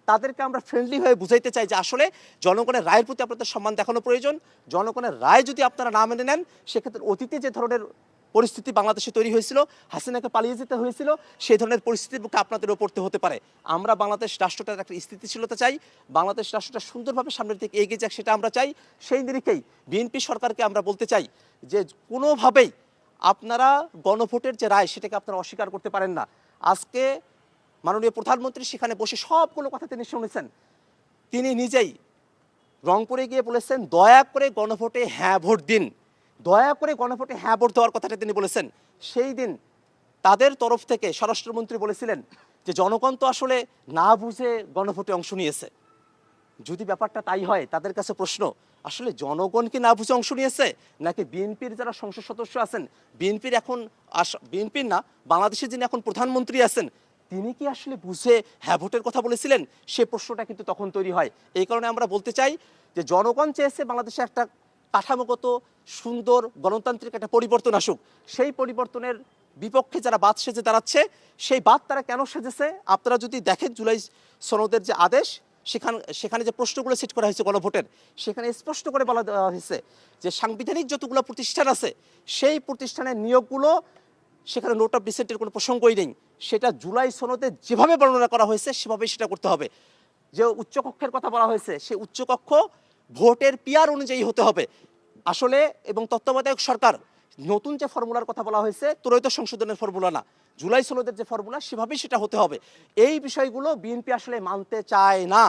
তাদেরকে আমরা ফ্রেন্ডলি হয়ে বুঝাইতে চাই যে আসলে জনগণের রায়ের প্রতি আপনাদের সম্মান দেখানো প্রয়োজন। জনগণের রায় যদি আপনারা না মেনে নেন, সেক্ষেত্রে অতীতে যে ধরনের পরিস্থিতি বাংলাদেশে তৈরি হয়েছিল, হাসিনাকে পালিয়ে যেতে হয়েছিল, সেই ধরনের পরিস্থিতির মুখে আপনাদেরও পড়তে হতে পারে। আমরা বাংলাদেশ রাষ্ট্রটার একটা স্থিতিশীলতা চাই, বাংলাদেশ রাষ্ট্রটা সুন্দরভাবে সামনের দিকে এগিয়ে যাক, সেটা আমরা চাই। সেই নিরিখেই বিএনপি সরকারকে আমরা বলতে চাই যে কোনোভাবেই আপনারা গণভোটের যে রায়, সেটাকে আপনারা অস্বীকার করতে পারেন না। আজকে মাননীয় প্রধানমন্ত্রী সেখানে বসে সবগুলো কথা তিনি শুনেছেন। তিনি নিজেই রংপুরে গিয়ে বলেছেন, দয়া করে গণভোটে হ্যাঁ ভোট দিন, দয়া করে গণভোটে হ্যাঁ ভোট দেওয়ার কথাটা তিনি বলেছেন। সেই দিন তাদের তরফ থেকে স্বরাষ্ট্রমন্ত্রী বলেছিলেন যে জনগণ তো আসলে না বুঝে গণভোটে অংশ নিয়েছে। যদি ব্যাপারটা তাই হয়, তাদের কাছে প্রশ্ন, আসলে জনগণ কি না বুঝে অংশ নিয়েছে, নাকি বিএনপির যারা সংসদ সদস্য আছেন, বিএনপির না, বাংলাদেশের যিনি এখন প্রধানমন্ত্রী আছেন, তিনি কি আসলে বুঝে হ্যাঁ ভোটের কথা বলেছিলেন? সে প্রশ্নটা কিন্তু তখন তৈরি হয়। এই কারণে আমরা বলতে চাই যে জনগণ চেয়েছে বাংলাদেশে একটা কাঠামোগত সুন্দর গণতান্ত্রিক একটা পরিবর্তন আসুক। সেই পরিবর্তনের বিপক্ষে যারা বাদ সেজে দাঁড়াচ্ছে, সেই বাদ তারা কেন সেজেছে আপনারা যদি দেখেন, জুলাই সনদের যে আদেশ, সেখানে যে প্রশ্নগুলো সেট করা হয়েছে গণভোটের, সেখানে স্পষ্ট করে বলা দেওয়া হয়েছে যে সাংবিধানিক যতগুলো প্রতিষ্ঠান আছে, সেই প্রতিষ্ঠানের নিয়োগগুলো, সেখানে নোট অফ ডিসেন্টের কোনো প্রসঙ্গই নেই। সেটা জুলাই সনদে যেভাবে বর্ণনা করা হয়েছে সেভাবেই সেটা করতে হবে। যে উচ্চকক্ষের কথা বলা হয়েছে, সেই উচ্চকক্ষ ভোটের পিয়ার অনুযায়ী হতে হবে আসলে। এবং তত্ত্বাবধায়ক সরকার নতুন যে ফর্মুলার কথা বলা হয়েছে, ত্রয়োদশ সংশোধনের ফর্মুলা না, জুলাই সনদের যে ফর্মুলা, সেভাবেই সেটা হতে হবে। এই বিষয়গুলো বিএনপি আসলে মানতে চায় না,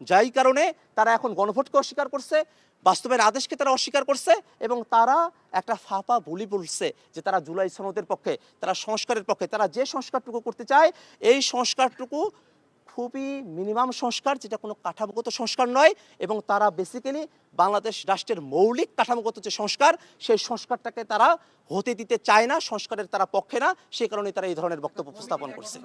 যাই কারণে তারা এখন গণভোটকে অস্বীকার করছে, বাস্তবের আদেশকে তারা অস্বীকার করছে, এবং তারা একটা ফাঁপা বলি বলছে যে তারা জুলাই সনদের পক্ষে, তারা সংস্কারের পক্ষে। তারা যে সংস্কারটুকু করতে চায়, এই সংস্কারটুকু খুবই মিনিমাম সংস্কার, যেটা কোনো কাঠামোগত সংস্কার নয়। এবং তারা বেসিক্যালি বাংলাদেশ রাষ্ট্রের মৌলিক কাঠামোগত যে সংস্কার, সেই সংস্কারটাকে তারা হতে দিতে চায় না, সংস্কারের তারা পক্ষে না। সেই কারণে তারা এই ধরনের বক্তব্য উপস্থাপন করছে।